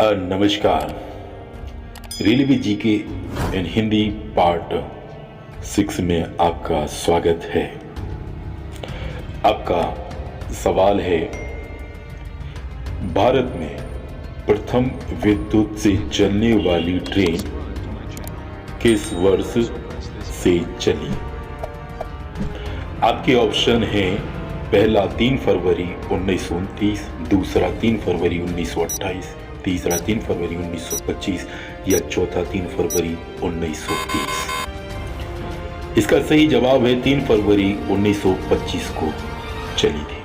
नमस्कार। रेलवे जी के इन हिंदी पार्ट 6 में आपका स्वागत है। आपका सवाल है, भारत में प्रथम विद्युत से चलने वाली ट्रेन किस वर्ष से चली? आपके ऑप्शन हैं, पहला 3 फरवरी 1929, दूसरा 3 फरवरी 1928, तीसरा 3 फरवरी 1925 या चौथा 3 फरवरी 1930। इसका सही जवाब है 3 फरवरी 1925 को चली थी।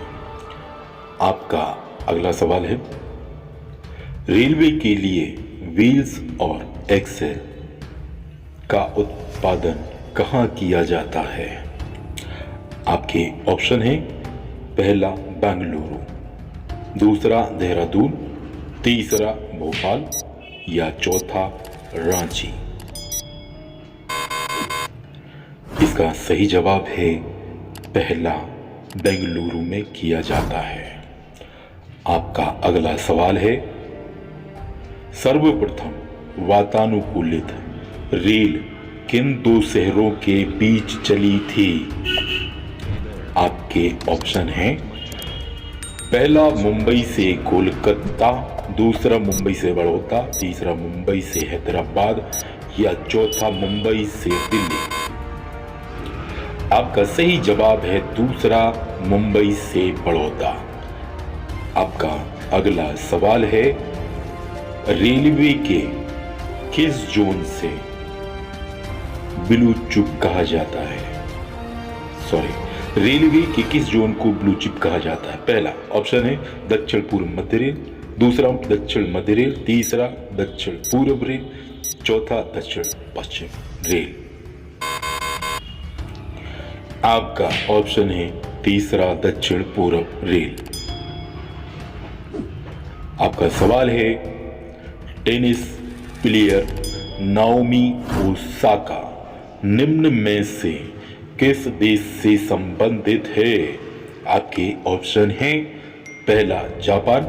आपका अगला सवाल है, रेलवे के लिए व्हील्स और एक्सेल का उत्पादन कहाँ किया जाता है? आपके ऑप्शन है, पहला बेंगलुरु, दूसरा देहरादून, तीसरा भोपाल या चौथा रांची। इसका सही जवाब है पहला, बेंगलुरु में किया जाता है। आपका अगला सवाल है, सर्वप्रथम वातानुकूलित रेल किन दो शहरों के बीच चली थी? आपके ऑप्शन हैं, पहला मुंबई से कोलकाता, दूसरा मुंबई से बड़ौदा, तीसरा मुंबई से हैदराबाद या चौथा मुंबई से दिल्ली। आपका सही जवाब है दूसरा, मुंबई से बड़ौदा। आपका अगला सवाल है, रेलवे के किस जोन से ब्लू चिप कहा जाता है? रेलवे के किस जोन को ब्लू चिप कहा जाता है? पहला ऑप्शन है दक्षिण पूर्व मध्य रेल, दूसरा दक्षिण मध्य रेल, तीसरा दक्षिण पूर्व रेल, चौथा दक्षिण पश्चिम रेल। आपका ऑप्शन है तीसरा दक्षिण पूर्व रेल। आपका सवाल है, टेनिस प्लेयर नाओमी ओसाका निम्न में से किस देश से संबंधित है? आपके ऑप्शन हैं, पहला जापान,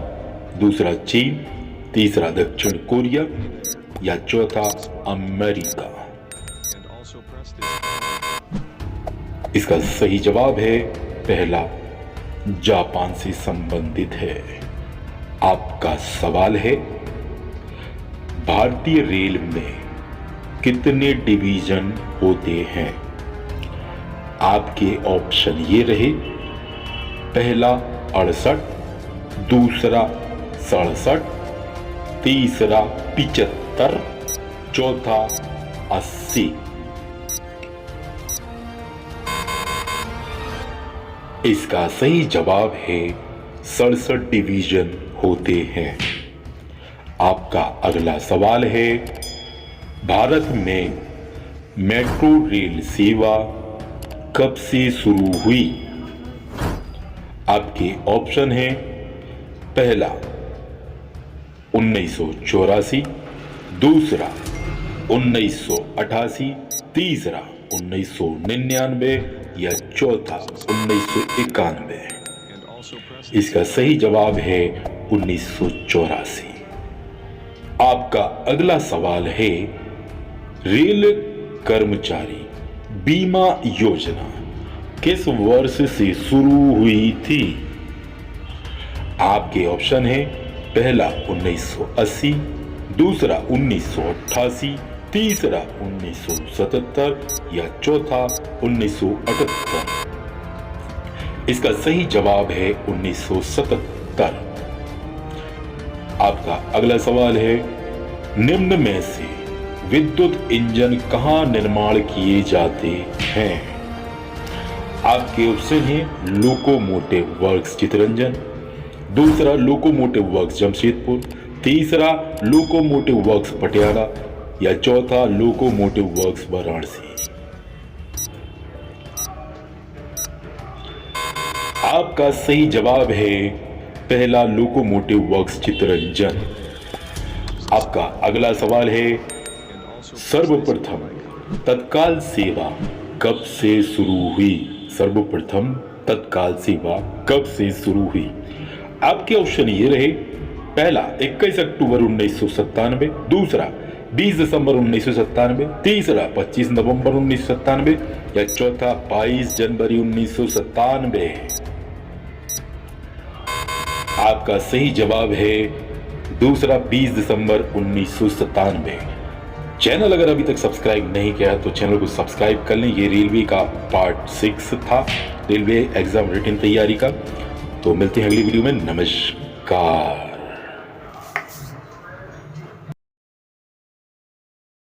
दूसरा चीन, तीसरा दक्षिण कोरिया या चौथा अमेरिका। इसका सही जवाब है पहला, जापान से संबंधित है। आपका सवाल है, भारतीय रेल में कितने डिवीजन होते हैं? आपके ऑप्शन ये रहे, पहला 68, दूसरा 67, तीसरा 75, चौथा 80। इसका सही जवाब है 67 डिवीजन होते हैं। आपका अगला सवाल है, भारत में मेट्रो रेल सेवा कब से शुरू हुई? आपके ऑप्शन हैं, पहला 1984, दूसरा 1988, तीसरा 1999 या चौथा 1991। इसका सही जवाब है 1984। आपका अगला सवाल है, रेल कर्मचारी बीमा योजना किस वर्ष से शुरू हुई थी? आपके ऑप्शन है, पहला 1980, दूसरा 1988, तीसरा 1977 या चौथा 1978। इसका सही जवाब है 1977। आपका अगला सवाल है, निम्न में से विद्युत इंजन कहाँ निर्माण किए जाते हैं? आपके ऑप्शन हैं, लोकोमोटिव वर्क्स चितरंजन, दूसरा लोकोमोटिव वर्क्स जमशेदपुर, तीसरा लोकोमोटिव वर्क्स पटियाला या चौथा लोकोमोटिव वर्क्स वाराणसी। आपका सही जवाब है पहला, लोकोमोटिव वर्क्स चितरंजन। आपका अगला सवाल है, सर्वप्रथम तत्काल सेवा कब से शुरू हुई? सर्वप्रथम तत्काल सेवा कब से शुरू हुई? आपके ऑप्शन ये रहे, पहला 21 अक्टूबर 1997, दूसरा 20 दिसंबर 1997, तीसरा 25 नवंबर 1997 या चौथा 22 जनवरी 1997। आपका सही जवाब है दूसरा 20 दिसंबर 1997। चैनल अगर अभी तक सब्सक्राइब नहीं किया तो चैनल को सब्सक्राइब कर लें। ये रेलवे का पार्ट 6 था, रेलवे एग्जाम रिटन तैयारी का। तो मिलते हैं अगली वीडियो में। नमस्कार।